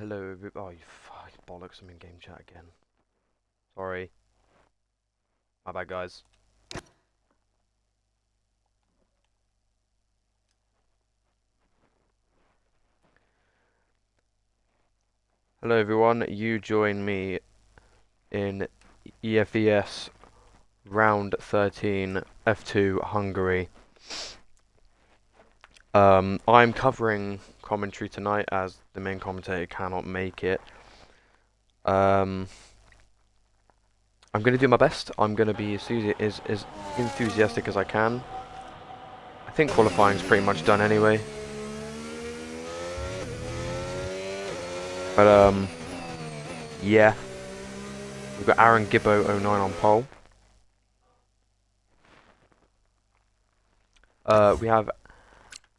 Hello, oh, you fuck bollocks, I'm in game chat again. Sorry. My bad, guys. Hello, everyone. You join me in EFES round 13 F2 Hungary. I'm covering commentary tonight as the main commentator cannot make it. I'm going to do my best. I'm going to be as enthusiastic as I can. I think qualifying's pretty much done anyway. But, yeah. We've got Aaron Gibbo 09 on pole. We have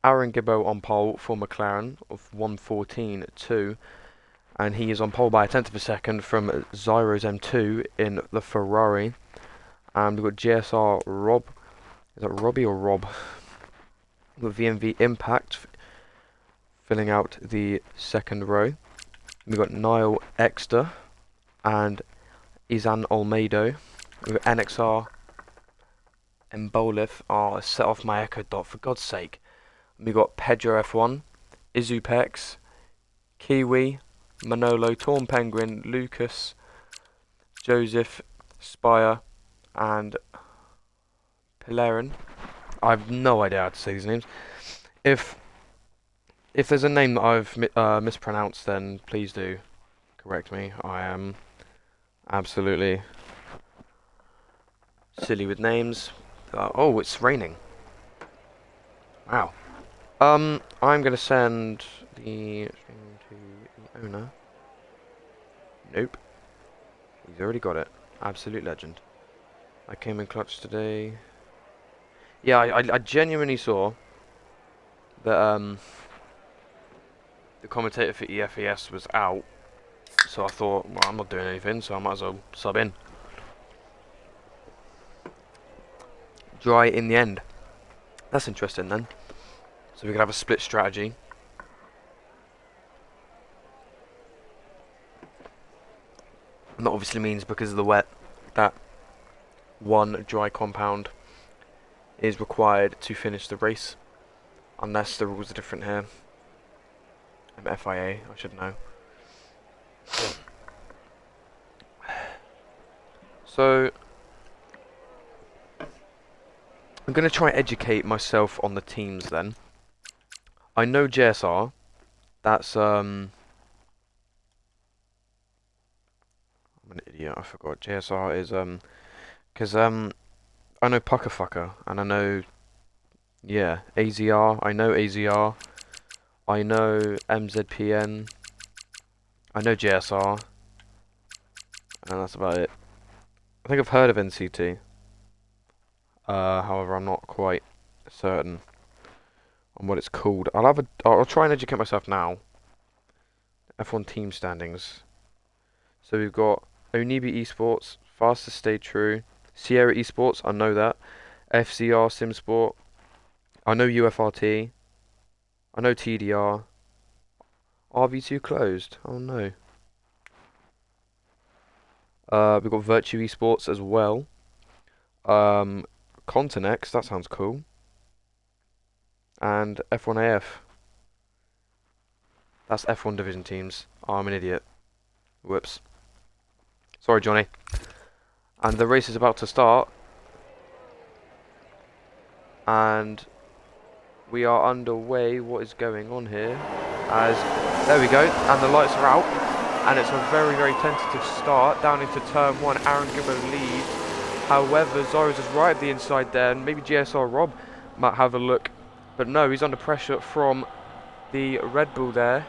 Aaron Gibbo on pole for McLaren of 1:14.2, and he is on pole by a tenth of a second from Zyro's M2 in the Ferrari. And we've got GSR Rob, is that Robbie or Rob? With VMV Impact filling out the second row. We've got Niall Exter and Izan Olmedo with NXR and Bolif. Oh, set off my echo dot, for God's sake. We got Pedro F1, Izupex, Kiwi, Manolo, Torn Penguin, Lucas, Joseph, Spire, and Pilarin. I have no idea how to say these names. If there's a name that I've mispronounced, then please do correct me. I am absolutely silly with names. Oh, it's raining. Wow. I'm gonna send the string to the owner. Nope. He's already got it. Absolute legend. I came in clutch today. Yeah, I genuinely saw that the commentator for EFES was out, so I thought, well, I'm not doing anything, so I might as well sub in. Dry in the end. That's interesting then. So we can have a split strategy. And that obviously means because of the wet that one dry compound is required to finish the race. Unless the rules are different here. I'm FIA, I should know. So I'm going to try and educate myself on the teams then. I know JSR. That's I'm an idiot, I forgot. JSR is because I know Puckerfucker and I know, yeah, AZR. I know AZR. I know MZPN. I know JSR. And that's about it. I think I've heard of NCT. However, I'm not quite certain on what it's called. I'll try and educate myself now. F1 team standings. So we've got Onibi Esports, Fastest Stay True, Sierra Esports, I know that. FCR Simsport, I know UFRT, I know TDR. RV2 closed, oh no. We've got Virtue Esports as well. Continex, that sounds cool. And F1AF. That's F1 division teams. Oh, I'm an idiot. Whoops. Sorry, Johnny. And the race is about to start. And we are underway. What is going on here? There we go. And the lights are out. And it's a very, very tentative start. Down into turn 1. Aaron Gibbo leads. However, Zoros is right at the inside there. And maybe GSR Rob might have a look. But no, he's under pressure from the Red Bull there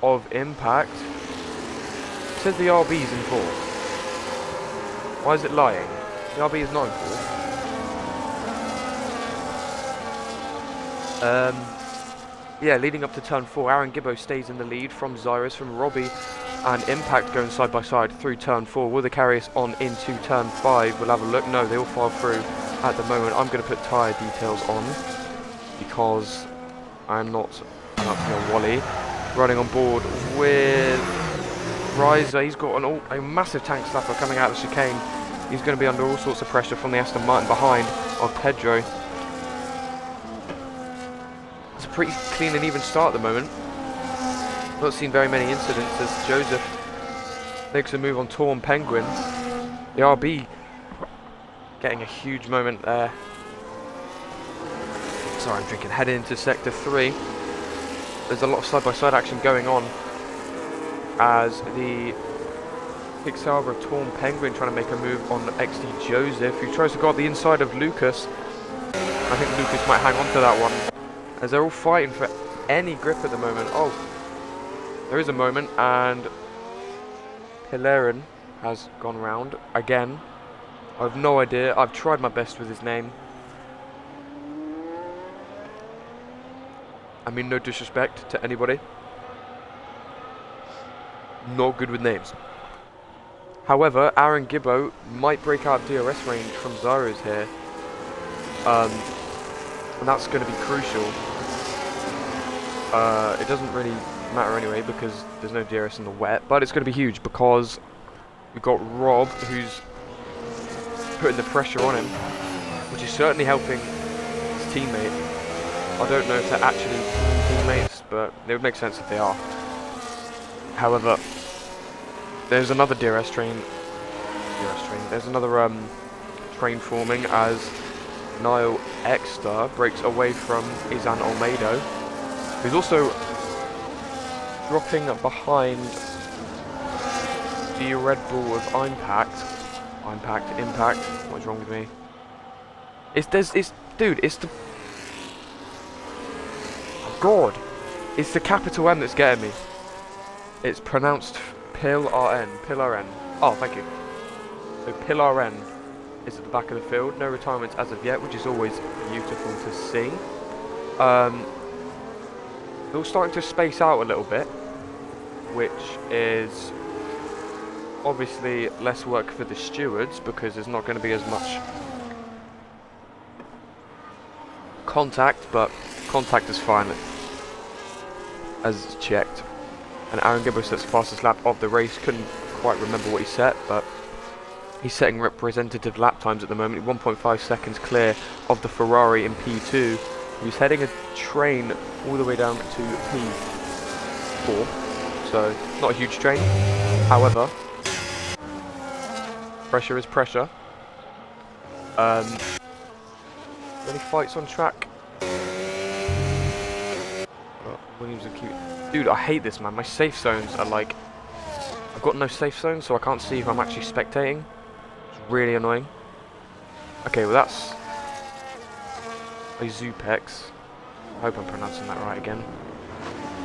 of Impact. It says the RB's in fourth. Why is it lying? The RB is not in fourth. Yeah, leading up to turn 4, Aaron Gibbo stays in the lead from Zyrus, from Robbie and Impact going side by side through turn 4. Will they carry us on into turn 5? We'll have a look. No, they all file through at the moment. I'm going to put tyre details on because I'm not up to a Wally. running on board with Riser. He's got a massive tank slapper coming out of the chicane. He's going to be under all sorts of pressure from the Aston Martin behind of Pedro. It's a pretty clean and even start at the moment. Not seen very many incidents as Joseph makes a move on Torn Penguin. The RB getting a huge moment there. Sorry, I'm drinking. Heading into Sector 3. There's a lot of side-by-side action going on as the Kickstarter of Torn Penguin trying to make a move on XD Joseph, who tries to go up the inside of Lucas. I think Lucas might hang on to that one, as they're all fighting for any grip at the moment. Oh, there is a moment, and Pilarin has gone round again. I have no idea. I've tried my best with his name. I mean, no disrespect to anybody. Not good with names. However, Aaron Gibbo might break out DRS range from Zyros here. And that's going to be crucial. It doesn't really matter anyway because there's no DRS in the wet, but it's going to be huge because we've got Rob who's putting the pressure on him, which is certainly helping his teammate. I don't know if they're actually teammates, but it would make sense if they are. However, there's another DRS train. There's another train forming as Niall Exeter breaks away from Izan Olmedo, who's also dropping behind the Red Bull of Impact. What's wrong with me? Dude, it's the... Oh God! It's the capital M that's getting me. It's pronounced Pilarin. Oh, thank you. So Pilarin is at the back of the field. No retirements as of yet, which is always beautiful to see. They're all starting to space out a little bit, which is obviously less work for the stewards because there's not going to be as much contact, but contact is fine as checked. And Aaron Gibbo sets the fastest lap of the race. Couldn't quite remember what he set, but he's setting representative lap times at the moment. 1.5 seconds clear of the Ferrari in P2. He's heading a train all the way down to P4, so not a huge train. However, pressure is pressure. Any fights on track? Williams and cute. Dude, I hate this, man. My safe zones are like... I've got no safe zone, so I can't see if I'm actually spectating. It's really annoying. Okay, well that's... a Zupex. I hope I'm pronouncing that right again.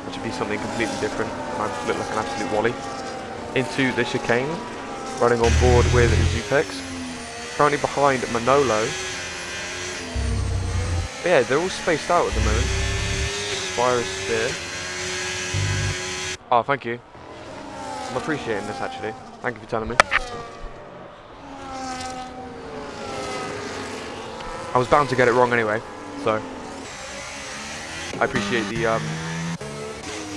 That should be something completely different. I look like an absolute wally. Into the chicane. Running on board with Zupex. Currently behind Manolo. But yeah, they're all spaced out at the moment. Sphere. Oh, thank you. I'm appreciating this actually. Thank you for telling me. I was bound to get it wrong anyway, so I appreciate the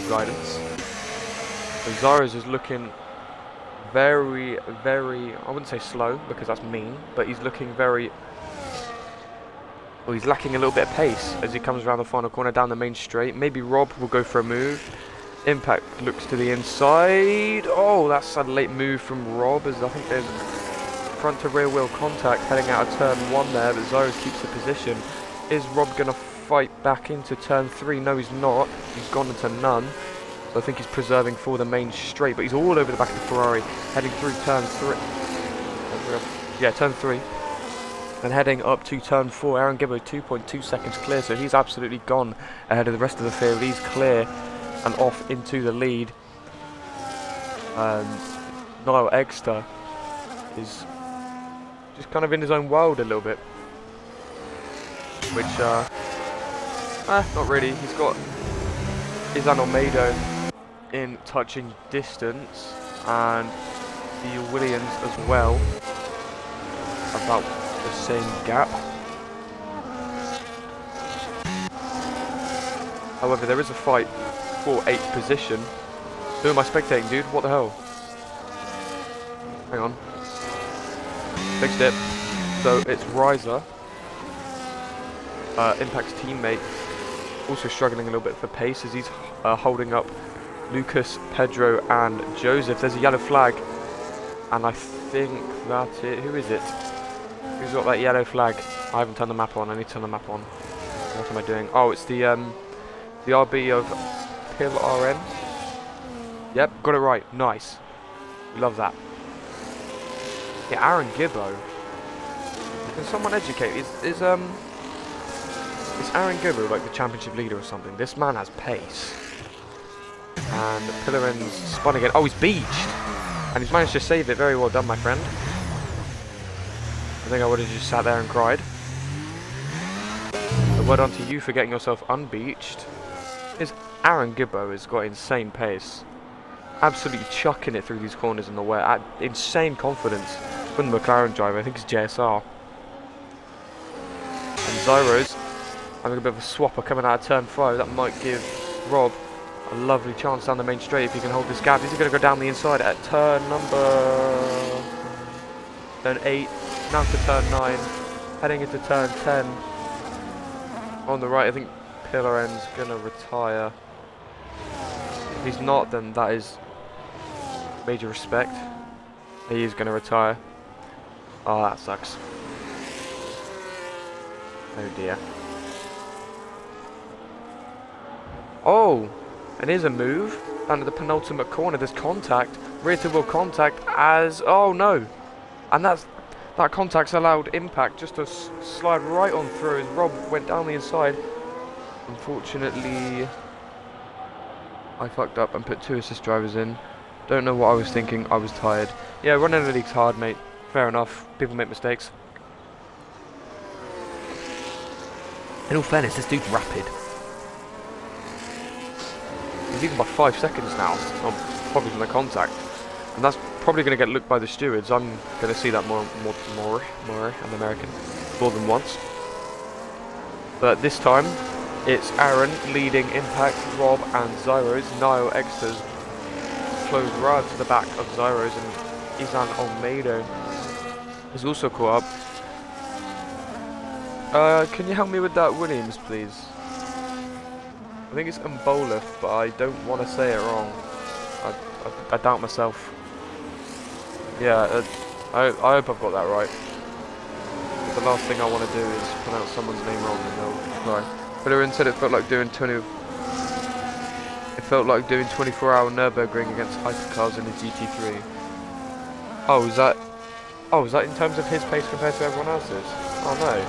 guidance. So Zaros is looking very, I wouldn't say slow because that's mean, but he's looking very... Well, he's lacking a little bit of pace as he comes around the final corner down the main straight. Maybe Rob will go for a move. Impact looks to the inside. Oh, that's a late move from Rob as I think there's front to rear wheel contact heading out of turn 1 there, but Zyros keeps the position. Is Rob going to fight back into turn 3? No, he's not. He's gone into none. So I think he's preserving for the main straight, but he's all over the back of the Ferrari, heading through turn 3. Yeah, turn 3. And heading up to turn 4, Aaron Gibbo 2.2 seconds clear, so he's absolutely gone ahead of the rest of the field. He's clear and off into the lead. Niall Exeter is just kind of in his own world a little bit. Which, not really. He's got Izan Olmedo in touching distance, and the Williams as well, about the same gap. However, there is a fight for 8th position. Who am I spectating, dude? What the hell? Hang on. Fixed it. So it's Riser, Impact's teammate, also struggling a little bit for pace as he's holding up Lucas, Pedro and Joseph. There's a yellow flag, and I think that's it. Who is it? Who's got that yellow flag? I haven't turned the map on. I need to turn the map on. What am I doing? Oh, it's the RB of Pill RN. Yep, got it right. Nice. We love that. Yeah, Aaron Gibbo. Can someone educate me? Is Aaron Gibbo like the championship leader or something? This man has pace. And Pillaren's spun again. Oh, he's beached! And he's managed to save it. Very well done, my friend. I think I would have just sat there and cried. But well done to you for getting yourself unbeached. Aaron Gibbo has got insane pace. Absolutely chucking it through these corners in the wet. At insane confidence from the McLaren driver. I think it's JSR. And Zyro's having a bit of a swapper coming out of turn 5. That might give Rob a lovely chance down the main straight if he can hold this gap. Is he going to go down the inside at turn 8, now to turn 9, heading into turn 10. On the right, I think Pillaren's going to retire. If he's not, then that is major respect. He is going to retire. Oh, that sucks. Oh dear. Oh! And here's a move. Down at the penultimate corner, there's contact. Rear to wheel contact as... Oh no! And that contact's allowed Impact just to slide right on through as Rob went down the inside. Unfortunately, I fucked up and put 2 assist drivers in. Don't know what I was thinking. I was tired. Yeah, running the league's hard, mate. Fair enough. People make mistakes. In all fairness, this dude's rapid. He's leading by 5 seconds now, probably from the contact. And that's probably going to get looked by the stewards. I'm going to see that more, I'm American, more than once. But this time, it's Aaron leading Impact, Rob and Zyros. Niall Exeter's closed right to the back of Zyros, and Izan Almeida is also caught up. Can you help me with that Williams, please? I think it's Mboleth, but I don't want to say it wrong. I doubt myself. Yeah, I hope I've got that right. But the last thing I want to do is pronounce someone's name wrong and they'll cry. But said it felt like doing 24-hour Nürburgring against hypercars in the GT3. Oh, is that in terms of his pace compared to everyone else's? Oh no.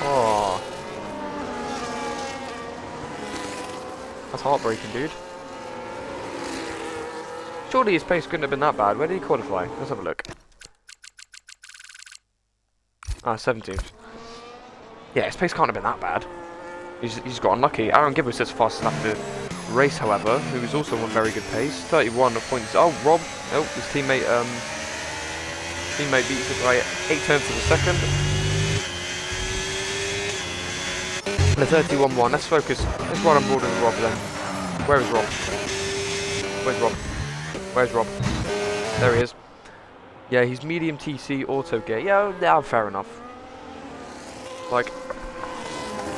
Oh. That's heartbreaking, dude. Surely his pace couldn't have been that bad. Where did he qualify? Let's have a look. Ah, 17th. Yeah, his pace can't have been that bad. He's got unlucky. Aaron Gibbons sits fast enough to race, however, who is also on very good pace. 31 points. Oh, Rob. Oh, his teammate beats it by 8/10 of a second. And a 31-1. Let's focus. Let's ride on board with Rob then. Where is Rob? Where's Rob? Where's Rob? There he is. Yeah, he's medium TC auto gear. Yeah, fair enough. Like,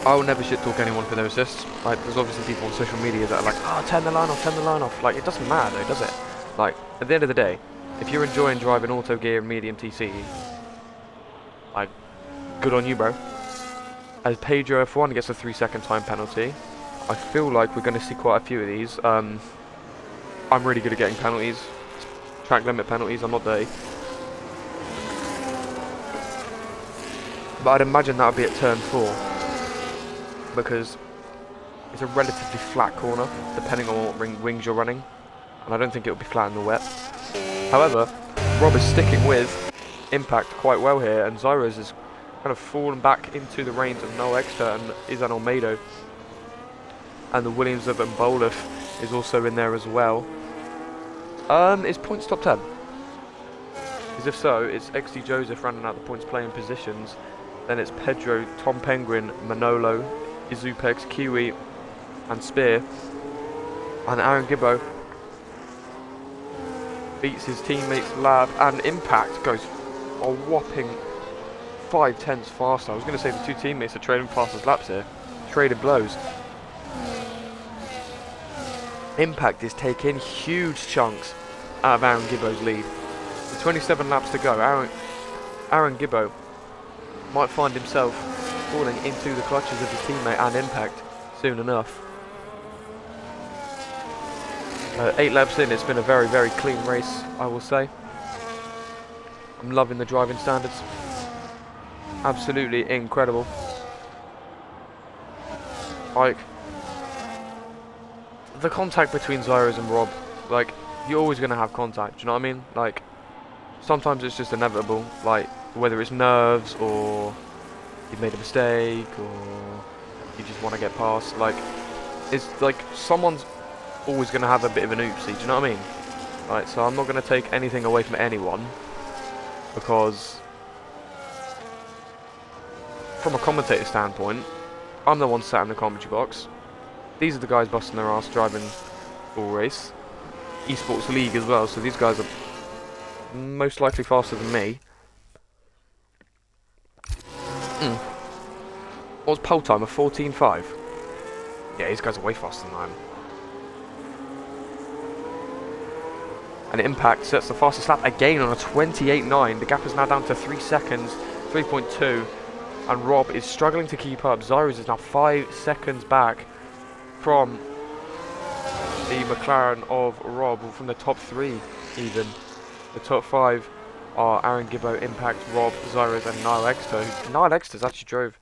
I will never shit talk anyone for their assists. Like, there's obviously people on social media that are like, oh, turn the line off, turn the line off. Like, it doesn't matter though, does it? Like, at the end of the day, if you're enjoying driving auto gear and medium TC, like, good on you, bro. As Pedro F1 gets a 3-second time penalty, I feel like we're going to see quite a few of these. I'm really good at getting penalties, track limit penalties. I'm not dirty, but I'd imagine that would be at turn 4 because it's a relatively flat corner, depending on what wings you're running, and I don't think it will be flat in the wet. However, Rob is sticking with Impact quite well here, and Zyros is kind of fallen back into the reins of Noel Exeter and Izan Almeida, and the Williams of Mboleth is also in there as well. Is points top 10? Because if so, it's XD Joseph running out the points playing positions, then it's Pedro, Tom Penguin, Manolo, Izupex, Kiwi, and Spear. And Aaron Gibbo beats his teammates Lab, and Impact goes a whopping 5/10 faster. I was going to say the two teammates are trading fastest laps here. Trading blows. Impact is taking huge chunks out of Aaron Gibbo's lead. With 27 laps to go, Aaron Gibbo might find himself falling into the clutches of his teammate and Impact soon enough. 8 laps in, it's been a very, very clean race, I will say. I'm loving the driving standards. Absolutely incredible. Like, the contact between Zyros and Rob, like, you're always going to have contact, do you know what I mean? Like, sometimes it's just inevitable, like, whether it's nerves or you've made a mistake or you just want to get past, like, it's like someone's always going to have a bit of an oopsie, do you know what I mean? Like, so I'm not going to take anything away from anyone, because from a commentator standpoint, I'm the one sat in the commentary box. These are the guys busting their ass driving full race. Esports League as well, so these guys are most likely faster than me. What's pole time? A 14.5? Yeah, these guys are way faster than I am. And Impact sets the fastest lap again on a 28.9. The gap is now down to 3 seconds, 3.2. And Rob is struggling to keep up. Zyros is now 5 seconds back from the McLaren of Rob, from the top 3 even. The top 5 are Aaron Gibbo, Impact, Rob, Zyros and Niall Exeter. Niall Exeter's actually drove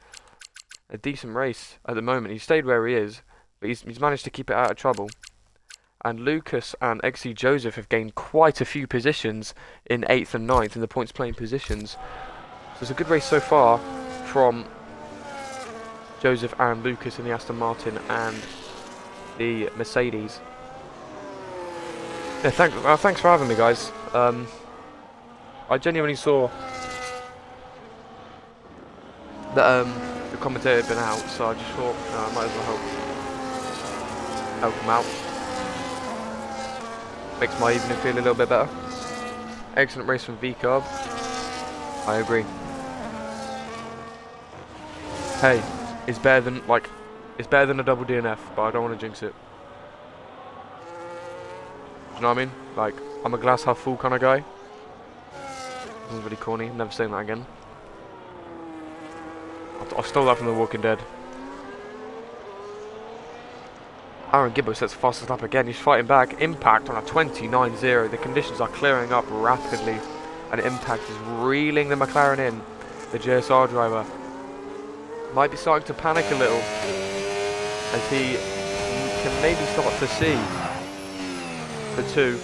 a decent race at the moment. He stayed where he is, but he's managed to keep it out of trouble. And Lucas and XC Joseph have gained quite a few positions in 8th and 9th in the points playing positions. So it's a good race so far from Joseph and Lucas in the Aston Martin and the Mercedes. Yeah, thanks for having me, guys. I genuinely saw that the commentator had been out, so I just thought I might as well help him out. Makes my evening feel a little bit better. Excellent race from V-Carb. I agree. Hey, it's better than a double DNF, but I don't want to jinx it. Do you know what I mean? Like, I'm a glass half full kind of guy. This is really corny. Never saying that again. I stole that from The Walking Dead. Aaron Gibbo sets the fastest lap again. He's fighting back. Impact on a 29.0. The conditions are clearing up rapidly, and Impact is reeling the McLaren in. The JSR driver might be starting to panic a little, as he can maybe start to see the two.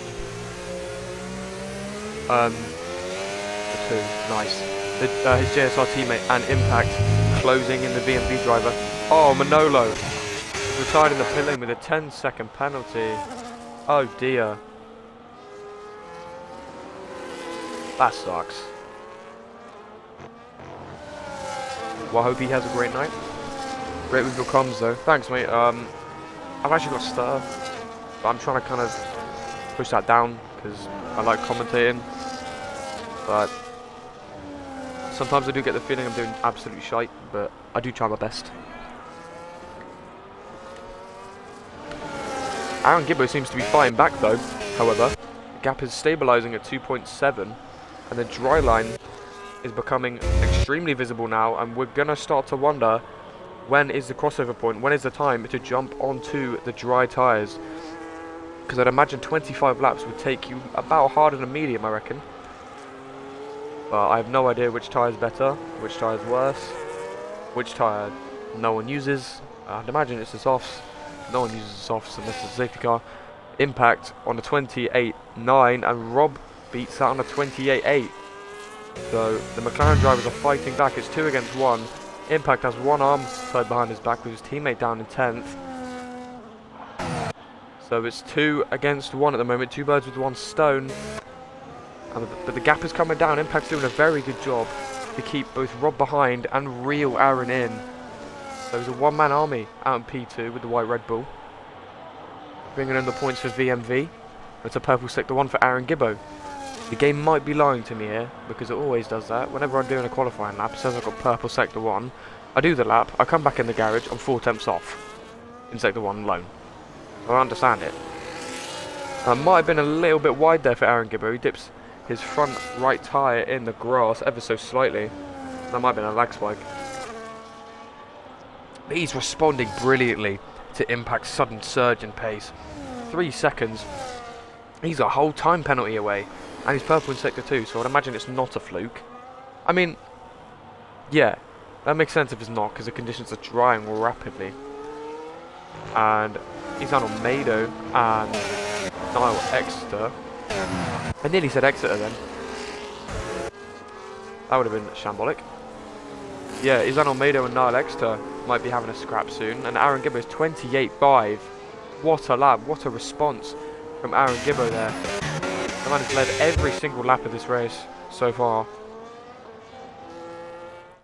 Nice. His JSR teammate and Impact closing in the VMB driver. Oh, Manolo retired in the pit lane with a 10-second penalty. Oh dear. That sucks. Well, I hope he has a great night. Great with your comms though. Thanks, mate. I've actually got stir, but I'm trying to kind of push that down because I like commentating. But sometimes I do get the feeling I'm doing absolute shite, but I do try my best. Aaron Gibbo seems to be fighting back though, however. The gap is stabilising at 2.7, and the dry line is becoming extremely visible now, and we're going to start to wonder, when is the crossover point? When is the time to jump onto the dry tyres? Because I'd imagine 25 laps would take you about harder than a medium, I reckon. But I have no idea which tyre is better, which tyre is worse, which tyre no one uses. I'd imagine it's the softs. No one uses the softs unless it's a safety car. Impact on a 28.9, and Rob beats that on a 28.8. So the McLaren drivers are fighting back. It's 2 against 1. Impact has one arm tied behind his back with his teammate down in 10th. So it's 2 against 1 at the moment. 2 birds with 1 stone. But the gap is coming down. Impact's doing a very good job to keep both Rob behind and reel Aaron in. So he's a one-man army out in P2 with the white Red Bull. Bringing in the points for VMV. It's a purple sector 1 for Aaron Gibbo. The game might be lying to me here, because it always does that. Whenever I'm doing a qualifying lap, it says I've got purple sector 1. I do the lap, I come back in the garage, I'm 4 tenths off in sector 1 alone. So I understand it. Might have been a little bit wide there for Aaron Gibbo. He dips his front right tyre in the grass ever so slightly. That might have been a lag spike. But he's responding brilliantly to Impact's sudden surge in pace. 3 seconds. He's a whole time penalty away. And he's purple in sector 2, so I'd imagine it's not a fluke. I mean, yeah, that makes sense if it's not, because the conditions are drying rapidly. And he's on Almeida and Niall Exeter. I nearly said Exeter then. That would have been shambolic. Yeah, Izan Almeida and Niall Exeter might be having a scrap soon. And Aaron Gibbo is 28.5. What a lap, what a response from Aaron Gibbo there. The man has led every single lap of this race so far.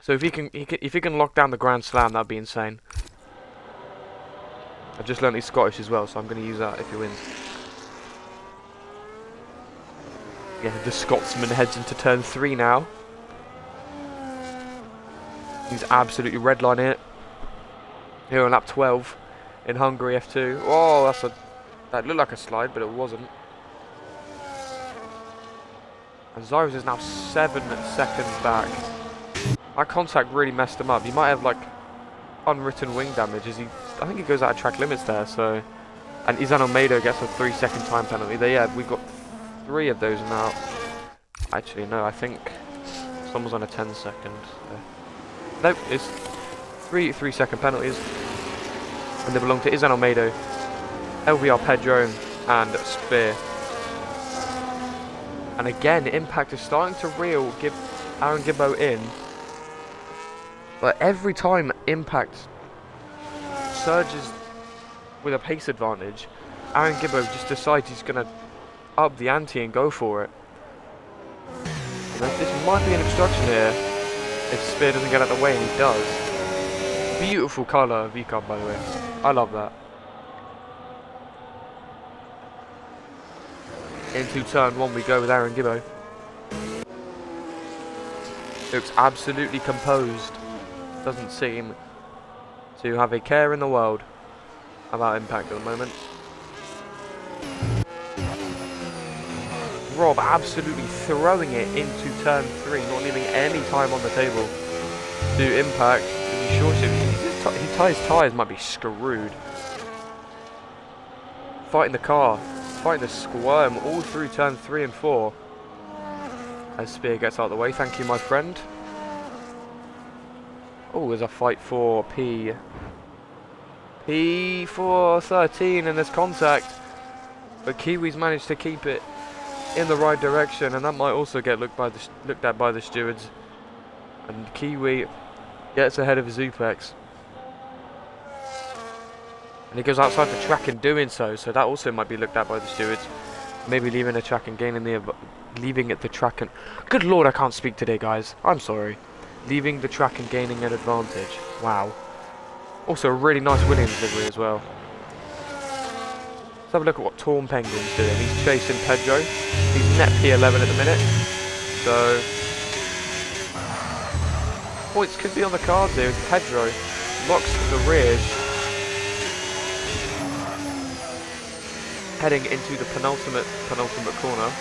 So if he can lock down the Grand Slam, that'd be insane. I've just learned he's Scottish as well, so I'm going to use that if he wins. Yeah, the Scotsman heads into turn 3 now. He's absolutely redlining it. Here on lap 12 in Hungary F2. Oh, that looked like a slide, but it wasn't. And Zyrus is now 7 seconds back. That contact really messed him up. He might have like unwritten wing damage as I think he goes out of track limits there, so. And Izan Almeida gets a 3-second time penalty. There, yeah, we've got 3 of those now. Actually, no, I think someone's on a 10-second. Nope, it's 3-second penalties. And they belong to Izan Almeida, LVR Pedro, and Spear. And again, Impact is starting to reel Aaron Gibbo in. But every time Impact surges with a pace advantage, Aaron Gibbo just decides he's going to up the ante and go for it. This might be an obstruction here if Spear doesn't get out of the way, and he does. Beautiful colour V-Cub, by the way. I love that. Into turn 1 we go with Aaron Gibbo. Looks absolutely composed. Doesn't seem to have a care in the world about Impact at the moment. Rob absolutely throwing it into turn 3, not leaving any time on the table to Impact. He shorts him. His tyres might be screwed. Fighting the car, fighting the squirm all through turn 3 and 4. As Spear gets out of the way. Thank you, my friend. Oh, there's a fight for P4 13, and there's contact. But Kiwi's managed to keep it in the right direction, and that might also get looked at by the stewards. And Kiwi gets ahead of Zupex. And he goes outside the track in doing so, so that also might be looked at by the stewards. Maybe leaving the track and gaining leaving it the track and... Good lord, I can't speak today, guys. I'm sorry. Leaving the track and gaining an advantage. Wow. Also a really nice Williams livery as well. Let's have a look at what Torn Penguin's doing. He's chasing Pedro. He's net P11 at the minute. So... points could be on the cards here as Pedro locks the rears. Heading into the penultimate corner.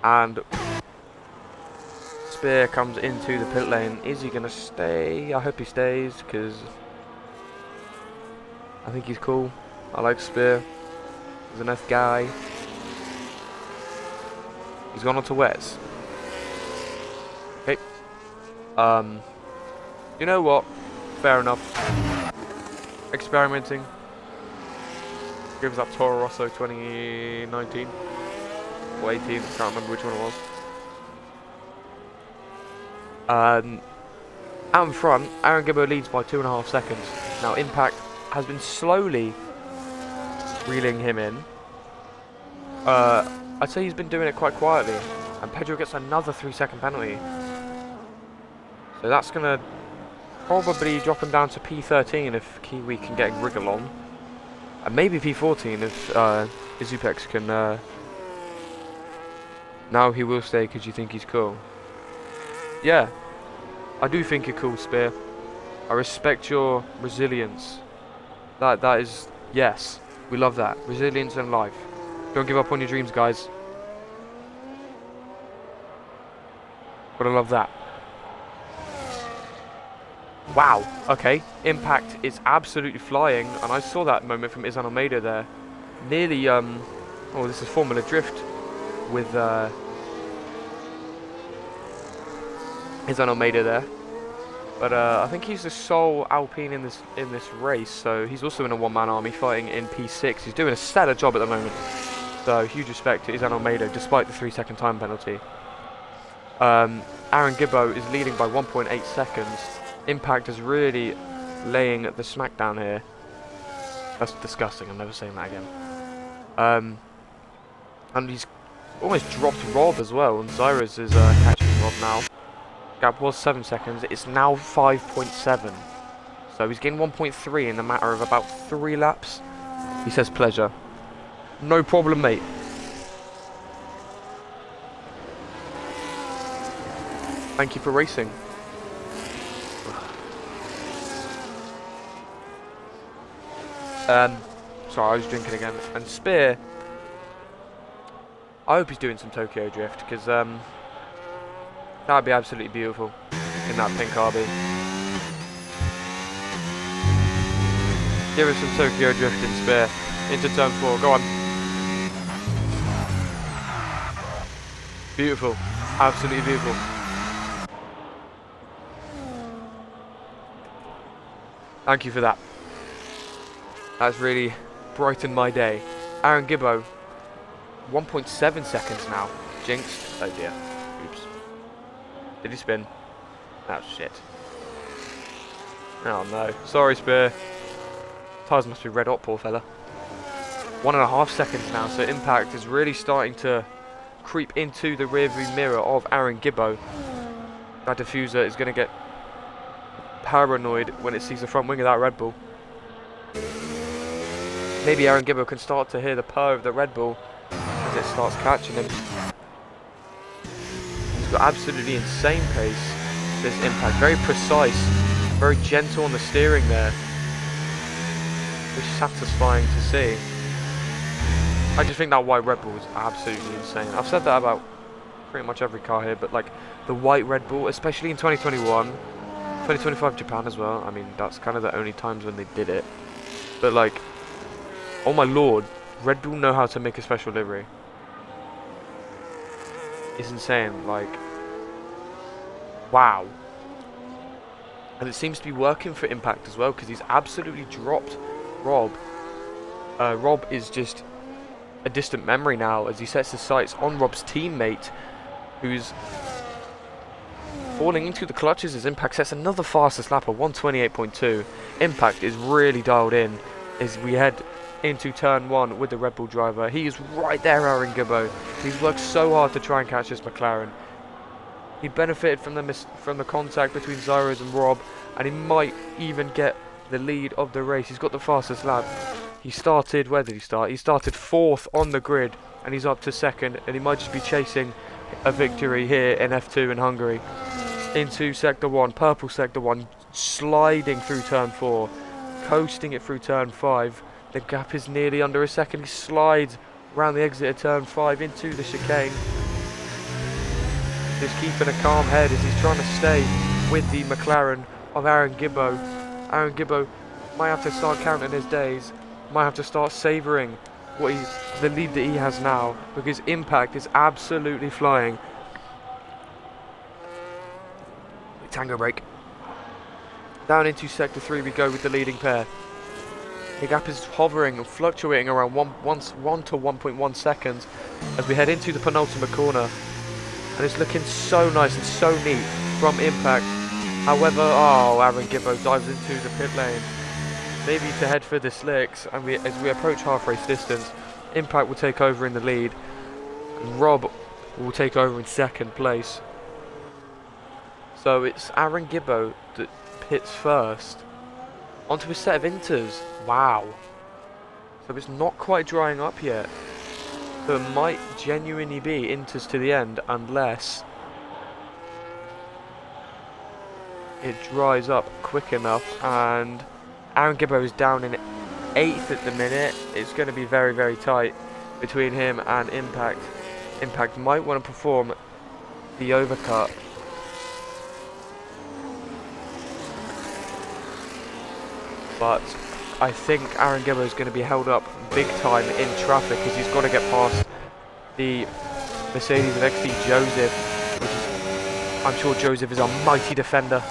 And Spear comes into the pit lane. Is he going to stay? I hope he stays, because I think he's cool. I like Spear. He's a nice guy. He's gone on to wets. Okay. You know what? Fair enough. Experimenting. Gives up Toro Rosso 2019 or 18, I can't remember which one it was. Out in front, Aaron Gibbo leads by 2.5 seconds. Now Impact has been slowly reeling him in. I'd say he's been doing it quite quietly, and Pedro gets another 3-second penalty. So that's gonna probably dropping down to P13 if Kiwi can get a wriggle on. And maybe P14 if Izupex can... now he will stay because you think he's cool. Yeah, I do think you're cool, Spear. I respect your resilience. That is... yes, we love that. Resilience in life. Don't give up on your dreams, guys. But I love that. Wow, okay. Impact is absolutely flying, and I saw that moment from Izan Almeida there. Nearly, oh, this is Formula Drift with Izan Almeida there. But I think he's the sole Alpine in this race, so he's also in a one-man army fighting in P6. He's doing a stellar job at the moment. So huge respect to Izan Almeida, despite the 3-second time penalty. Aaron Gibbo is leading by 1.8 seconds. Impact is really laying the smackdown here. That's disgusting, I'm never saying that again. And he's almost dropped Rob as well, and Zyrus is catching Rob now. Gap was 7 seconds, it's now 5.7. So he's gained 1.3 in a matter of about 3 laps. He says pleasure. No problem, mate. Thank you for racing. Sorry, I was drinking again. And Spear, I hope he's doing some Tokyo Drift, because that would be absolutely beautiful in that pink RB. Give us some Tokyo Drift in Spear. Into turn 4, go on. Beautiful, absolutely beautiful. Thank you for that. That's really brightened my day. Aaron Gibbo, 1.7 seconds now. Jinxed. Oh dear. Oops. Did he spin? Oh shit. Oh no. Sorry, Spear. Tyres must be red hot, poor fella. 1.5 seconds now, so Impact is really starting to creep into the rearview mirror of Aaron Gibbo. That diffuser is going to get paranoid when it sees the front wing of that Red Bull. Maybe Aaron Gibbo can start to hear the purr of the Red Bull as it starts catching him. He's got absolutely insane pace, this Impact. Very precise, very gentle on the steering there, which is satisfying to see. I just think that white Red Bull is absolutely insane. I've said that about pretty much every car here, but like the white Red Bull, especially in 2021, 2025 Japan as well. I mean, that's kind of the only times when they did it. But like, oh my lord, Red Bull know how to make a special livery. It's insane, like, wow. And it seems to be working for Impact as well, because he's absolutely dropped Rob. Rob is just a distant memory now as he sets his sights on Rob's teammate, who's falling into the clutches as Impact sets another fastest lap of 128.2. Impact is really dialed in as we head into turn 1 with the Red Bull driver. He is right there, Aaron Gibbo. He's worked so hard to try and catch this McLaren. He benefited from the contact between Zyros and Rob, and he might even get the lead of the race. He's got the fastest lap. He started, where did he start? He started 4th on the grid, and he's up to 2nd, and he might just be chasing a victory here in F2 in Hungary. Into Sector 1, purple Sector 1, sliding through turn 4, coasting it through turn 5. The gap is nearly under a second. He slides around the exit of turn 5 into the chicane. Just keeping a calm head as he's trying to stay with the McLaren of Aaron Gibbo. Aaron Gibbo might have to start counting his days, might have to start savouring the lead that he has now, because Impact is absolutely flying. Tango brake. Down into Sector 3 we go with the leading pair. The gap is hovering and fluctuating around 1 to 1.1 seconds as we head into the penultimate corner. And it's looking so nice and so neat from Impact. However, oh, Aaron Gibbo dives into the pit lane. Maybe to head for the slicks, and as we approach half race distance, Impact will take over in the lead. And Rob will take over in 2nd place. So it's Aaron Gibbo that pits first. Onto a set of inters. Wow. So it's not quite drying up yet. So it might genuinely be inters to the end unless it dries up quick enough. And Aaron Gibbo is down in 8th at the minute. It's going to be very, very tight between him and Impact. Impact might want to perform the overcut. But I think Aaron Gibbo is going to be held up big time in traffic as he's got to get past the Mercedes of XD Joseph, which is, I'm sure Joseph is a mighty defender.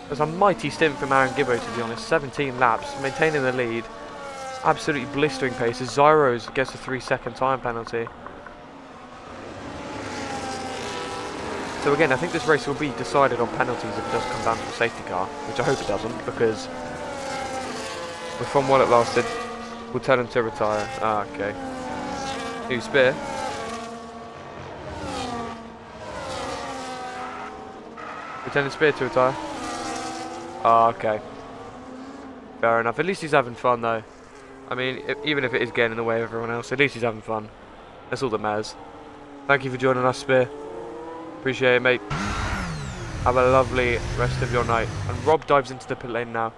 There's a mighty stint from Aaron Gibbo, to be honest. 17 laps, maintaining the lead. Absolutely blistering pace as Zyros gets a 3-second time penalty. So again, I think this race will be decided on penalties if it does come down to a safety car, which I hope it doesn't, because from what it lasted, we'll tell him to retire. Ah, okay. New spear. Lieutenant Spear to retire. Ah, okay. Fair enough. At least he's having fun, though. I mean, even if it is getting in the way of everyone else, at least he's having fun. That's all that matters. Thank you for joining us, Spear. Appreciate it, mate. Have a lovely rest of your night. And Rob dives into the pit lane now.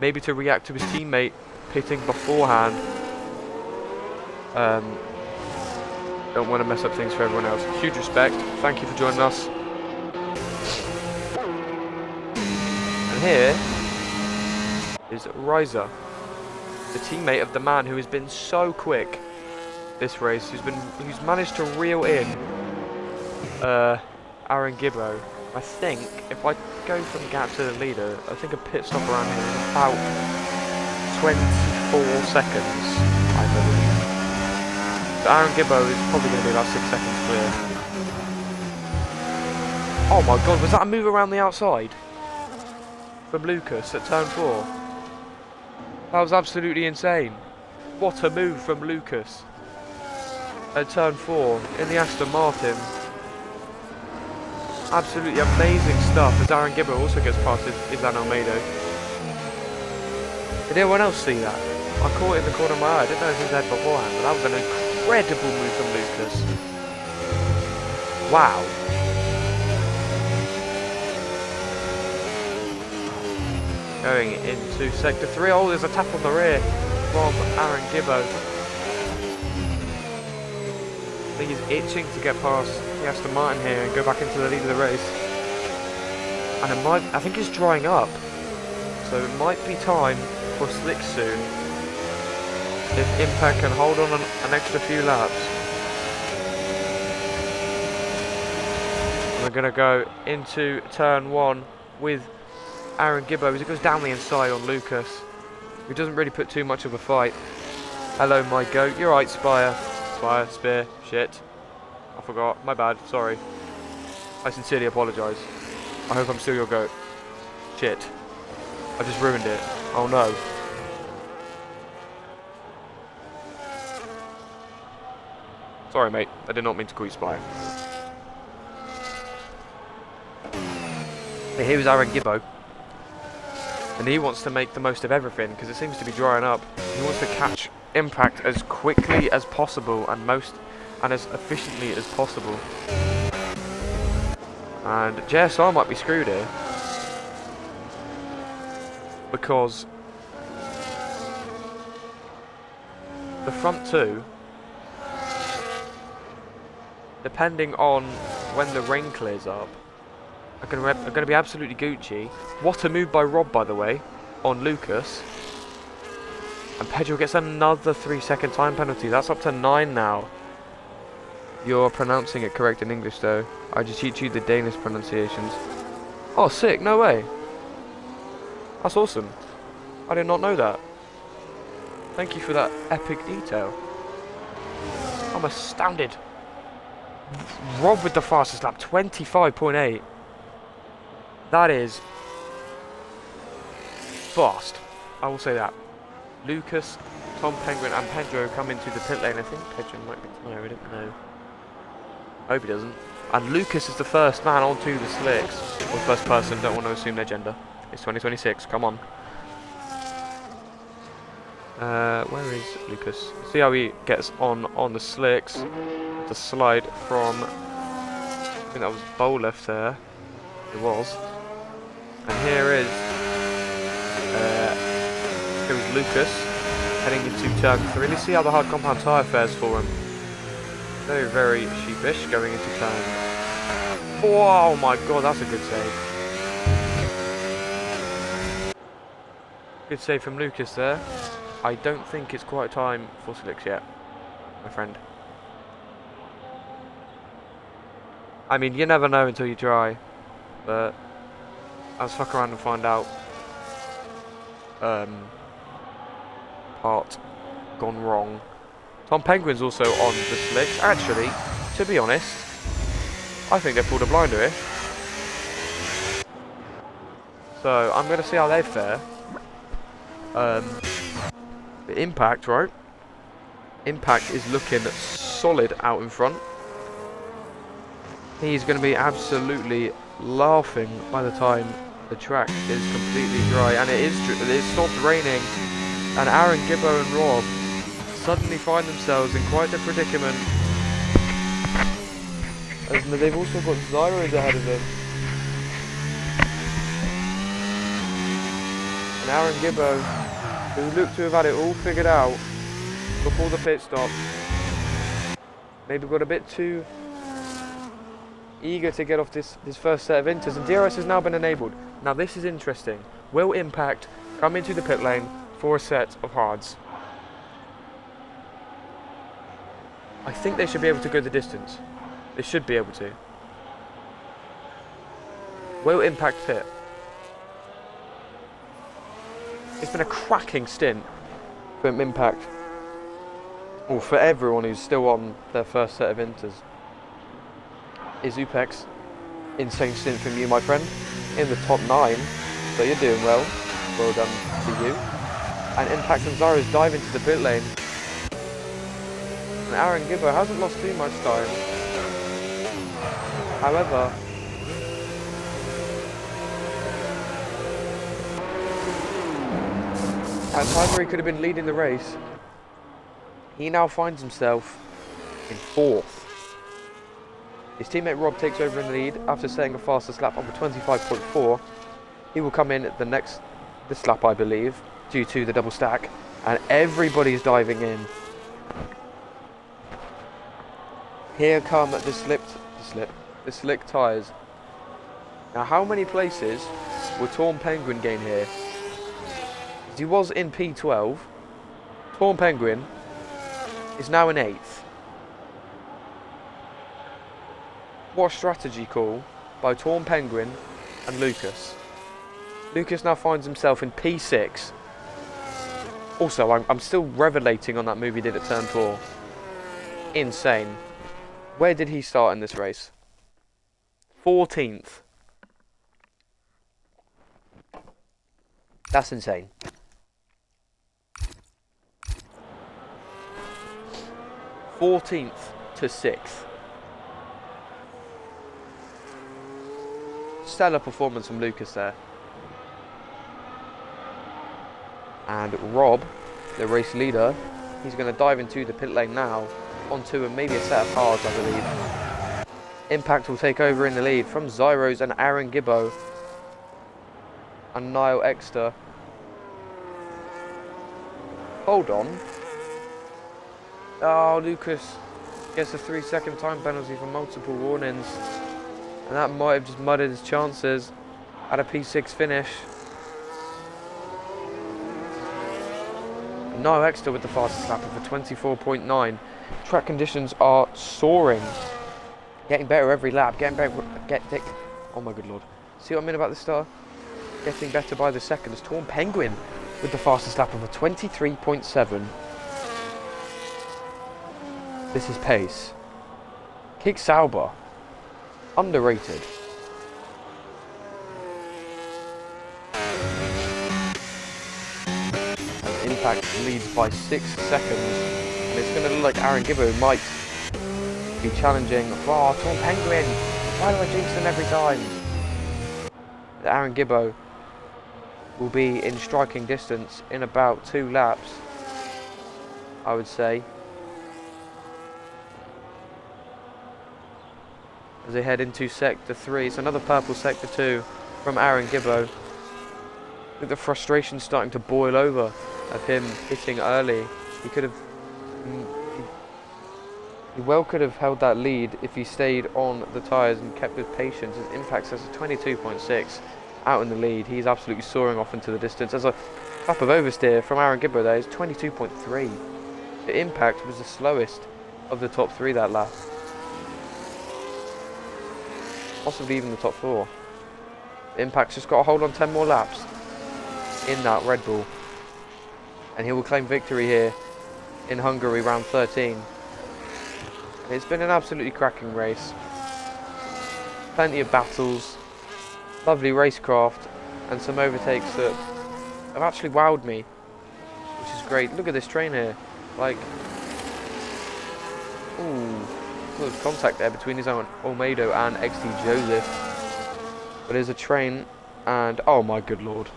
Maybe to react to his teammate pitting beforehand. Don't want to mess up things for everyone else. Huge respect. Thank you for joining us. And here is Riser, the teammate of the man who has been so quick this race, who's managed to reel in Aaron Gibbo. I think if I go from gap to the leader, I think a pit stop around here in about 24 seconds, I believe. So Aaron Gibbo is probably going to be about 6 seconds clear. Oh my god, was that a move around the outside from Lucas at turn 4? That was absolutely insane. What a move from Lucas at turn 4 in the Aston Martin. Absolutely amazing stuff as Aaron Gibbo also gets past Izan Almeida. Did anyone else see that? I caught it in the corner of my eye. I didn't know it was his head beforehand, but that was an incredible move from Lucas. Wow. Going into sector 3. Oh, there's a tap on the rear from Aaron Gibbo. I think he's itching to get past the Aston Martin here and go back into the lead of the race. And it might, I think it's drying up. So it might be time for slicks soon. If Impact can hold on an extra few laps. And we're going to go into turn 1 with Aaron Gibbo as it goes down the inside on Lucas, who doesn't really put too much of a fight. Hello, my goat. You're right, Spire. Spire, Spear, shit. I forgot. My bad. Sorry. I sincerely apologise. I hope I'm still your goat. Shit. I just ruined it. Oh no. Sorry, mate. I did not mean to call you Spire. But here is Aaron Gibbo. And he wants to make the most of everything because it seems to be drying up. He wants to catch Impact as quickly as possible and as efficiently as possible. And JSR might be screwed here because the front two, depending on when the rain clears up, are going to be absolutely Gucci. What a move by Rob, by the way, on Lucas. And Pedro gets another 3-second time penalty. That's up to 9 now. You're pronouncing it correct in English, though. I just teach you the Danish pronunciations. Oh, sick. No way. That's awesome. I did not know that. Thank you for that epic detail. I'm astounded. Rob with the fastest lap, 25.8. That is fast. I will say that. Lucas, Tom Penguin and Pedro come into the pit lane. I think Pedro might be... No, we don't know. I hope he doesn't. And Lucas is the first man onto the slicks. Or first person, don't want to assume their gender. It's 2026, come on. Where is Lucas? See how he gets on the slicks. The slide from, I think that was bowl left there. It was. And here is Lucas heading into turn 3. Let's see how the hard compound tyre fares for him. Very, very sheepish going into turn. Oh my god, that's a good save. Good save from Lucas there. I don't think it's quite time for slicks yet, my friend. I mean, you never know until you try, but let's fuck around and find out. Part gone wrong. Tom Penguin's also on the slicks. Actually, to be honest, I think they pulled a blinder here. So I'm going to see how they fare. The Impact, right? Impact is looking solid out in front. He's going to be absolutely laughing by the time the track is completely dry, and it stopped raining, and Aaron, Gibbo and Rob suddenly find themselves in quite a predicament, as they've also got Zyros ahead of them. And Aaron Gibbo, who looked to have had it all figured out before the pit stop, maybe got a bit too eager to get off this first set of inters, and DRS has now been enabled. Now this is interesting. Will Impact come into the pit lane for a set of hards? I think they should be able to go the distance. They should be able to. Will Impact pit? It's been a cracking stint for Impact. Or for everyone who's still on their first set of inters. Is Upex, insane stint from you, my friend, in the top 9, so you're doing well. Well done to you. And Impact and Zyros dive into the pit lane. And Aaron Gibbo hasn't lost too much time. However, at a time where he could have been leading the race, he now finds himself in 4th. His teammate Rob takes over in the lead after setting a fastest lap on the 25.4. He will come in this lap, I believe, due to the double stack, and everybody's diving in. Here come the slick tyres. Now, how many places will Torn Penguin gain here? He was in P12. Torn Penguin is now in 8th. What a strategy call by Torn Penguin and Lucas. Lucas now finds himself in P6. Also, I'm still revelating on that move he did at turn 4. Insane. Where did he start in this race? 14th. That's insane. '14th to 6th. Stellar performance from Lucas there. And Rob, the race leader, he's going to dive into the pit lane now, onto maybe a set of hards, I believe. Impact will take over in the lead from Zyros and Aaron Gibbo and Niall Exeter. Hold on. Oh, Lucas gets a 3-second time penalty for multiple warnings. And that might have just mudded his chances at a P6 finish. Niall Exeter with the fastest lap of a 24.9. Track conditions are soaring. Getting better every lap. Oh my good lord. See what I mean about this star? Getting better by the second. It's Torn Penguin with the fastest lap of a 23.7. This is pace. Kick Sauber. Underrated. And Impact leads by 6 seconds. And it's going to look like Aaron Gibbo might be challenging for R13 Penguin. Why do I jinx them every time? Aaron Gibbo will be in striking distance in about 2 laps, I would say, as they head into sector 3. It's another purple sector 2 from Aaron Gibbo. I think the frustration's starting to boil over of him hitting early. He could have, he well could have held that lead if he stayed on the tyres and kept his patience. His impact says 22.6 out in the lead. He's absolutely soaring off into the distance. As a lap of oversteer from Aaron Gibbo there is 22.3. The impact was the slowest of the top 3 that lap. Possibly even the top 4. The impact's just got to hold on 10 more laps in that Red Bull, and he will claim victory here in Hungary round 13. It's been an absolutely cracking race. Plenty of battles, lovely racecraft, and some overtakes that have actually wowed me, which is great. Look at this train here. Like, ooh, close contact there between his own Olmedo and XT Joseph. But there's a train, and oh my good lord.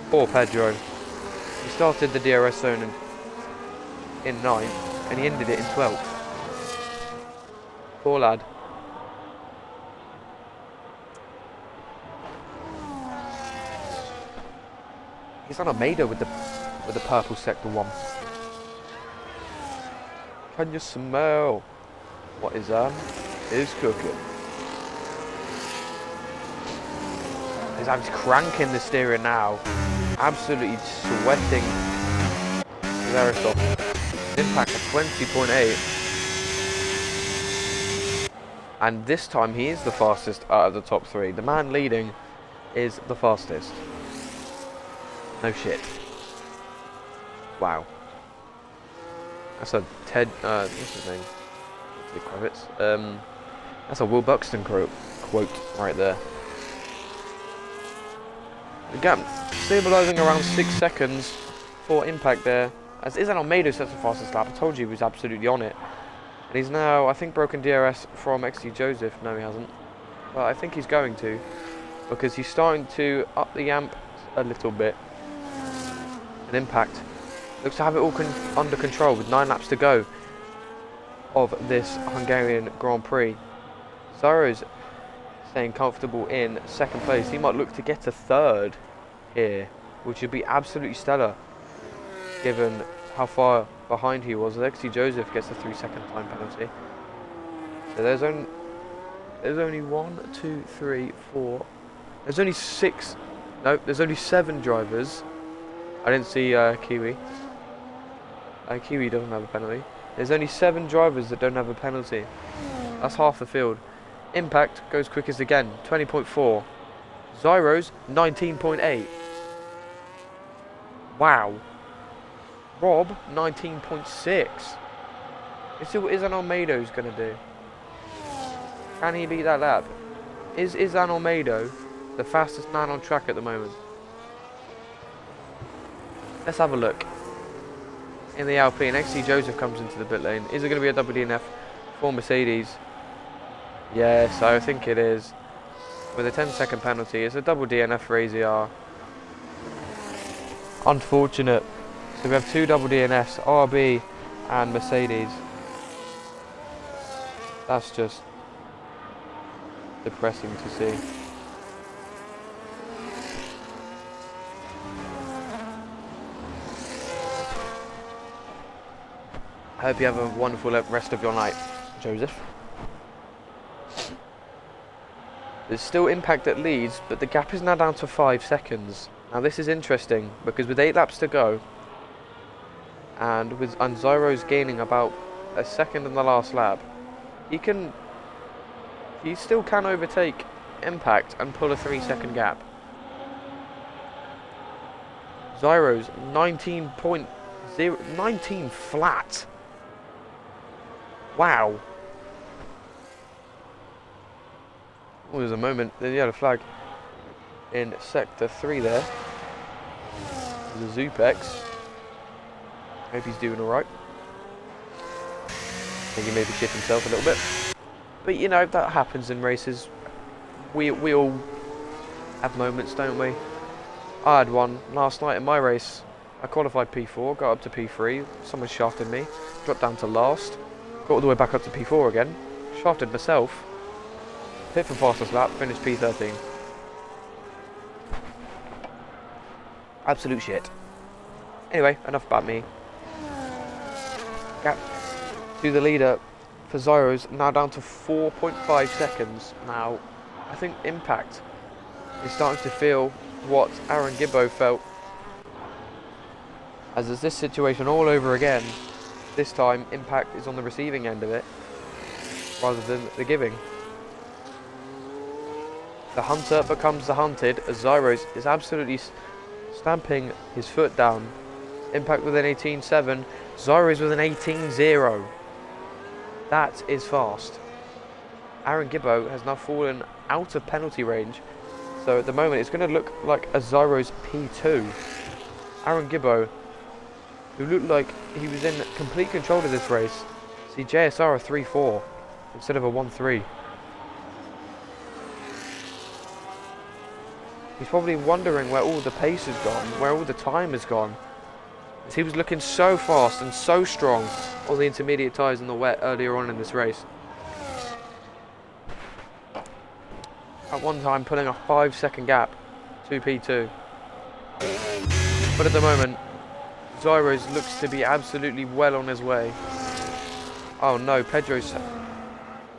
Poor Pedro. He started the DRS zone in 9th, and he ended it in 12th. Poor lad. He's on Olmedo with the purple sector 1. Can you smell what is cooking? He's cranking the steering now. Absolutely sweating his aerosol. Impact of 20.8. And this time he is the fastest out of the top 3. The man leading is the fastest. No shit. Wow. That's a Ted, what's his name? Kravitz. That's a Will Buxton quote right there. The gap stabilising around 6 seconds for impact there. As Izan Olmedo sets the fastest lap. I told you he was absolutely on it. And he's now, I think, broken DRS from XT Joseph. No, he hasn't. But I think he's going to, because he's starting to up the amp a little bit. And impact looks to have it all under control with 9 laps to go of this Hungarian Grand Prix. Zyro's staying comfortable in 2nd place. He might look to get to 3rd here, which would be absolutely stellar given how far behind he was. XT Joseph gets a 3-second time penalty. So there's only 1, 2, 3, 4. There's only 6. No, there's only 7 drivers. I didn't see Kiwi. Kiwi doesn't have a penalty. There's only 7 drivers that don't have a penalty. That's half the field. Impact goes quickest again, 20.4. Zyro's 19.8. Wow. Rob 19.6. Let's see what Izan Olmedo's going to do. Can he beat that lap? Is Izan Olmedo the fastest man on track at the moment? Let's have a look. In the Alpine, XT Joseph comes into the pit lane. Is it going to be a double DNF for Mercedes? Yes, I think it is. With a 10-second penalty, it's a double DNF for AZR. Unfortunate. So we have 2 double DNFs, RB and Mercedes. That's just depressing to see. I hope you have a wonderful rest of your night, Joseph. There's still impact that leads, but the gap is now down to 5 seconds. Now this is interesting, because with 8 laps to go, and with Zyro's gaining about a second in the last lap, he still can overtake impact and pull a 3-second gap. Zyro's 19 flat. Wow. Oh, there's a moment. Then you had a flag in sector 3 there. There's a Zupex. Hope he's doing alright. think he maybe shit himself a little bit. But you know, that happens in races. We all have moments, don't we? I had one last night in my race. I qualified P4, got up to P3, someone shafted me, dropped down to last, got all the way back up to P4 again, shafted myself, hit for fastest lap, finished P13. Absolute shit. Anyway, enough about me. Gap to the leader for Zyros, now down to 4.5 seconds. Now, I think Impact is starting to feel what Aaron Gibbo felt. As is this situation all over again. This time, Impact is on the receiving end of it, rather than the giving. The hunter becomes the hunted, as Zyros is absolutely stamping his foot down. Impact with an 18.7, Zyros with an 18.0. That is fast. Aaron Gibbo has now fallen out of penalty range, so at the moment it's going to look like a Zyros P2. Aaron Gibbo, who looked like he was in complete control of this race, see JSR a 3.4 instead of a 1.3. He's probably wondering where all the pace has gone, where all the time has gone. As he was looking so fast and so strong on the intermediate tyres in the wet earlier on in this race. At one time pulling a 5-second gap to P2. But at the moment, Zyros looks to be absolutely well on his way. Oh no, Pedro's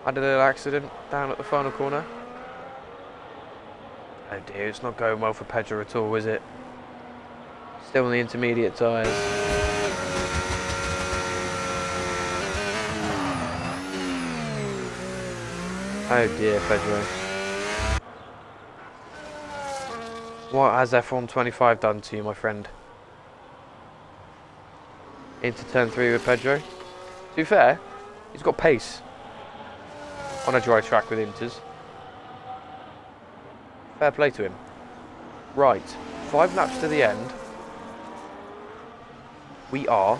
had a little accident down at the final corner. Oh dear, it's not going well for Pedro at all, is it? Still on the intermediate tyres. Oh dear, Pedro. What has F1 25 done to you, my friend? Into turn 3 with Pedro. To be fair, he's got pace on a dry track with Inters. Fair play to him. Right, 5 laps to the end. We are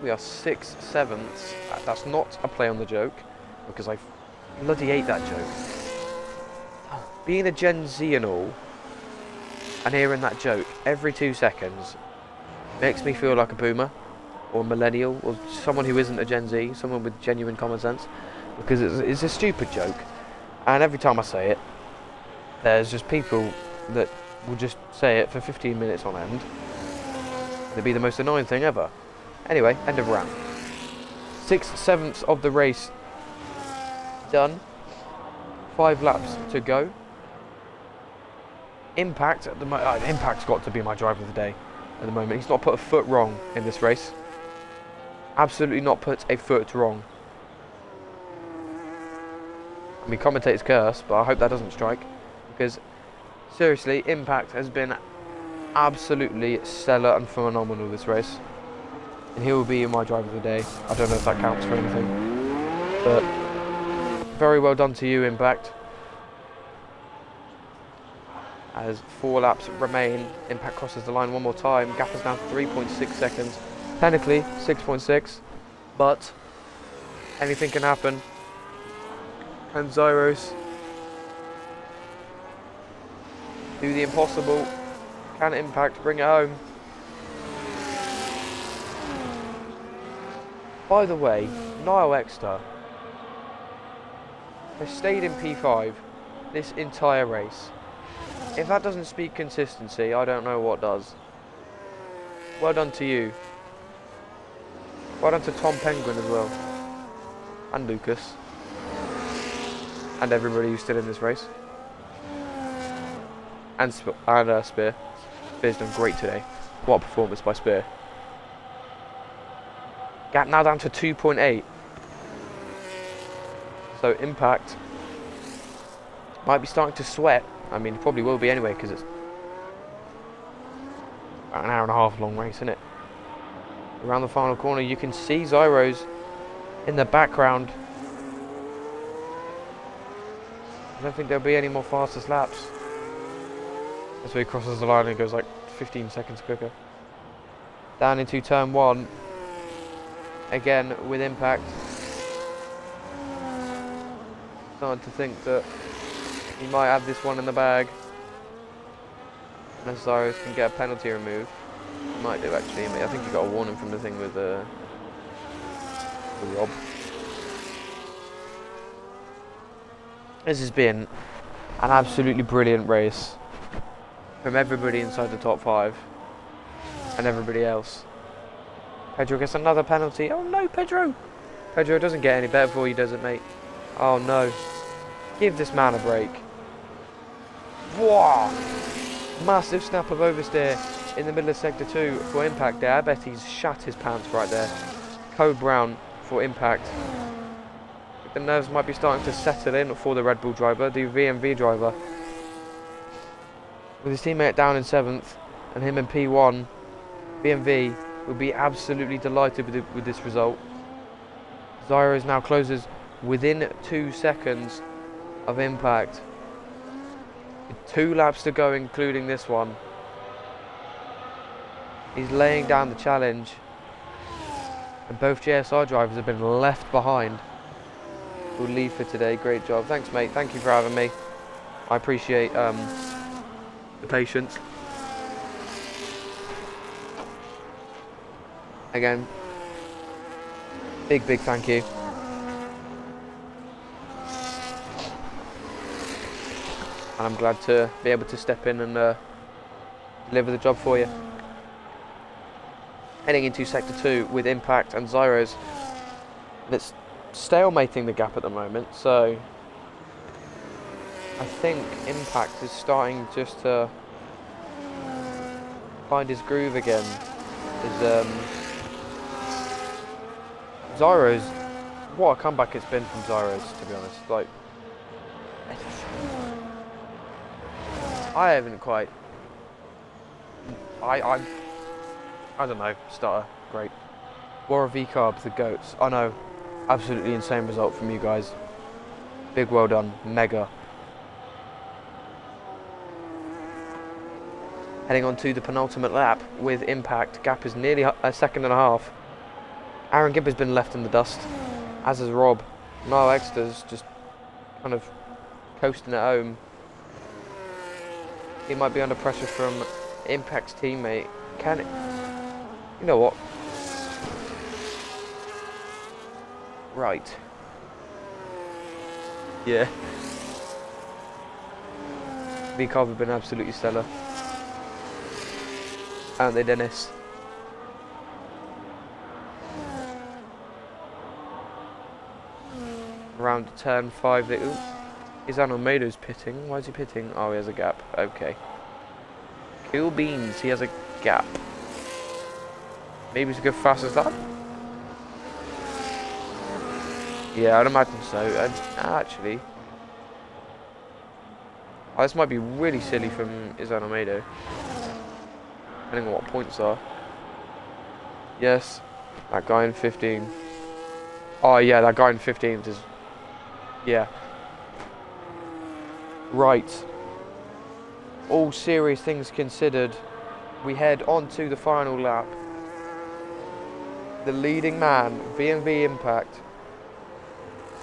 6/7. That's not a play on the joke, because I bloody hate that joke. Being a Gen Z and all, and hearing that joke every 2 seconds makes me feel like a boomer, or a millennial, or someone who isn't a Gen Z, someone with genuine common sense, because it's a stupid joke, and every time I say it, there's just people that will just say it for 15 minutes on end. It'd be the most annoying thing ever. Anyway, end of round. 6/7 of the race done. 5 laps to go. Impact at the Impact's got to be my driver of the day at the moment. He's not put a foot wrong in this race. Absolutely not put a foot wrong. I mean, commentator's curse, but I hope that doesn't strike, because seriously, Impact has been absolutely stellar and phenomenal this race, and he will be my driver of the day. I don't know if that counts for anything, but very well done to you, Impact. As 4 laps remain, Impact crosses the line one more time. Gap is down to 3.6 seconds. Technically 6.6, but anything can happen. And Zyros do the impossible. Can Impact bring it home? By the way, Niall Exeter has stayed in P5 this entire race. If that doesn't speak consistency, I don't know what does. Well done to you. Well done to Tom Penguin as well. And Lucas. And everybody who's still in this race. And Spear. Spear's done great today. What a performance by Spear. Gap now down to 2.8. So Impact might be starting to sweat. I mean, it probably will be anyway, because it's about an hour and a half long race, isn't it? Around the final corner, you can see Zyros in the background. I don't think there'll be any more fastest laps. That's where he crosses the line and goes like 15 seconds quicker. Down into turn 1. again with Impact. Starting to think that he might have this one in the bag. Unless Zyros can get a penalty removed. He might do actually. I think he got a warning from the thing with Rob. This has been an absolutely brilliant race from everybody inside the top 5 and everybody else. Pedro gets another penalty. Oh no, Pedro! Pedro doesn't get any better for you, does it, mate? Oh no. Give this man a break. Wow! Massive snap of oversteer in the middle of sector 2 for Impact there. I bet he's shat his pants right there. Code Brown for Impact. The nerves might be starting to settle in for the Red Bull driver, the VMV driver. With his teammate down in 7th and him in P1, VMV will be absolutely delighted with this result. Zyros now closes within 2 seconds of Impact. With 2 laps to go, including this one. He's laying down the challenge. And both JSR drivers have been left behind. We'll leave for today. Great job. Thanks, mate. Thank you for having me. I appreciate the patience. Again, big thank you. And I'm glad to be able to step in and deliver the job for you. Heading into sector 2 with Impact and Zyros. And it's stalemating the gap at the moment, so I think Impact is starting just to find his groove again. Zyros, what a comeback it's been from Zyros, to be honest. Like, I haven't quite. I don't know. Starter, great. War V Carb, the goats. I know, absolutely insane result from you guys. Big well done, mega. Heading on to the penultimate lap with Impact. Gap is nearly a second and a half. Aaron Gibb has been left in the dust, as is Rob. Niall Exeter's just kind of coasting at home. He might be under pressure from Impact's teammate. Can it? You know what? Right. Yeah. V-Carb have been absolutely stellar. Aren't they, Dennis? Around turn 5, they... Ooh. Is Almeida's pitting? Why is he pitting? Oh, he has a gap. Okay. Cool beans, he has a gap. Maybe to go fast as that? Yeah, I'd imagine so. Actually... Oh, this might be really silly from Izan Almeida. Depending on what points are. Yes, that guy in 15. Oh yeah, that guy in 15th is... Yeah. Right. All serious things considered, we head on to the final lap. The leading man, VMV Impact,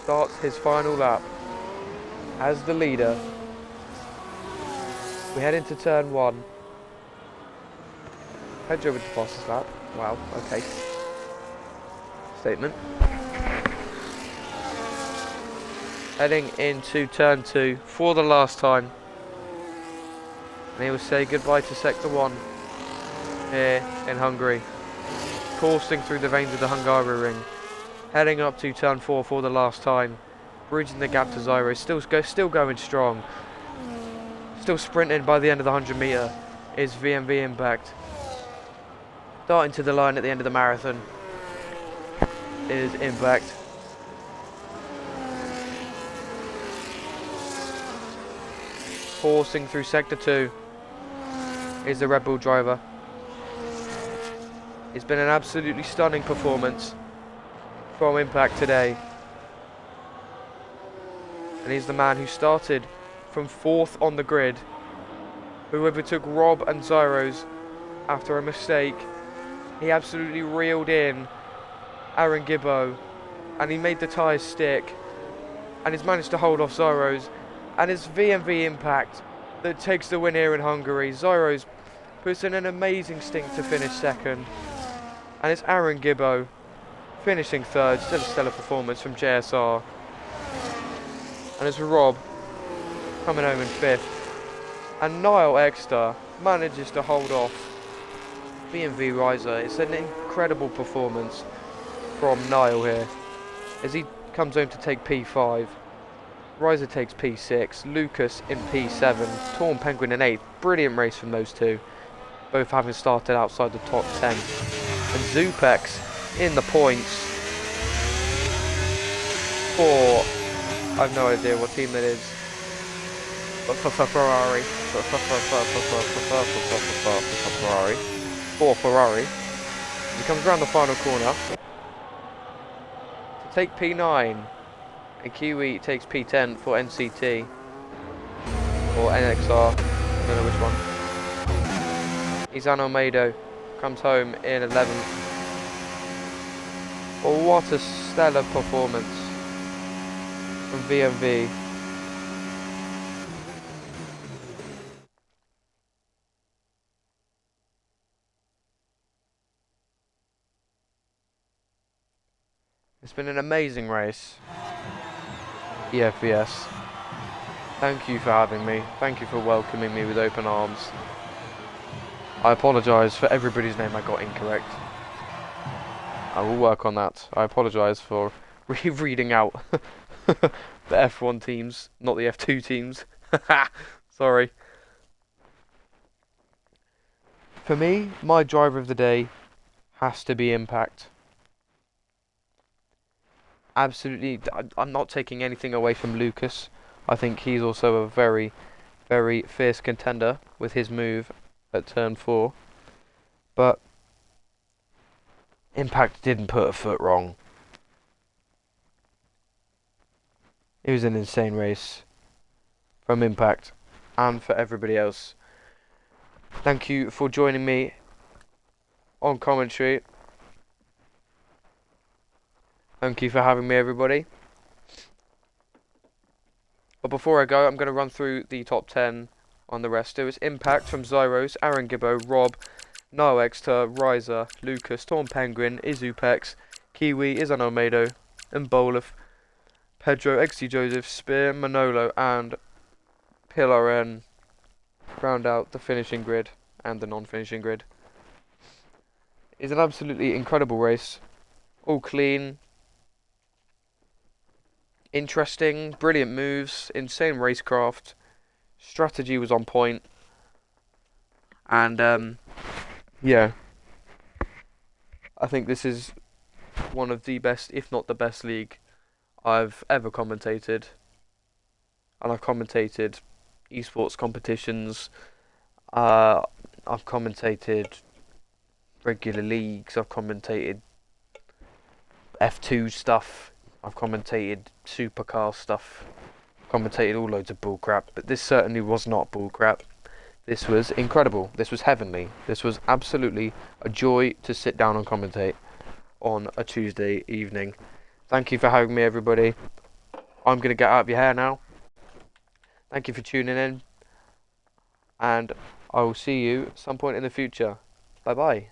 starts his final lap as the leader. We head into turn 1. Pedro with the fastest lap. Wow, okay. Statement. Heading into turn 2 for the last time. And he will say goodbye to sector 1 here in Hungary. Coursing through the veins of the Hungary ring. Heading up to turn 4 for the last time. Bridging the gap to Zyro. Still going strong. Still sprinting by the end of the 100 metre is VMV Impact. Starting to the line at the end of the marathon is Impact. Coursing through sector 2 is the Red Bull driver. It's been an absolutely stunning performance from Impact today. And he's the man who started from 4th on the grid, who overtook Rob and Zyros after a mistake. He absolutely reeled in Aaron Gibbo, and he made the tyres stick, and he's managed to hold off Zyros, and it's VMV Impact that takes the win here in Hungary. Zyros puts in an amazing stint to finish second, and it's Aaron Gibbo finishing third. Still a stellar performance from JSR, and it's Rob coming home in fifth, and Niall Exeter manages to hold off B&V Riser. It's an incredible performance from Niall here as he comes home to take P5. Riser takes P6, Lucas in P7, Torn Penguin in 8th. Brilliant race from those two, both having started outside the top 10. And Zupex in the points for, I have no idea what team that is, but for Ferrari. For Ferrari. He comes around the final corner to take P9, and Kiwi takes P10 for NCT or NXR, I don't know which one. Izan Almeida comes home in 11th. Well, what a stellar performance from VMV. It's been an amazing race. EFES, thank you for having me. Thank you for welcoming me with open arms. I apologise for everybody's name I got incorrect. I will work on that. I apologise for reading out the F1 teams, not the F2 teams. Sorry. For me, my driver of the day has to be Impact. Absolutely, I'm not taking anything away from Lucas. I think he's also a very, very fierce contender with his move at turn 4. But Impact didn't put a foot wrong. It was an insane race from Impact and for everybody else. Thank you for joining me on commentary. Thank you for having me, everybody. But before I go, I'm going to run through the top 10 on the rest. It was Impact from Zyros, Aaron Gibbo, Rob, Niall Exeter, Riser, Lucas, Torn Penguin, Izupex, Kiwi, Izan Almeida, and Bolaf, Pedro, XT Joseph, Spear, Manolo, and PLRN round out the finishing grid and the non-finishing grid. It's an absolutely incredible race. All clean. Interesting, brilliant moves, insane racecraft, strategy was on point, and yeah, I think this is one of the best, if not the best league I've ever commentated, and I've commentated esports competitions, I've commentated regular leagues, I've commentated F2 stuff, I've commentated supercar stuff, commentated all loads of bullcrap, but this certainly was not bullcrap. This was incredible. This was heavenly. This was absolutely a joy to sit down and commentate on a Tuesday evening. Thank you for having me, everybody. I'm going to get out of your hair now. Thank you for tuning in, and I will see you at some point in the future. Bye bye.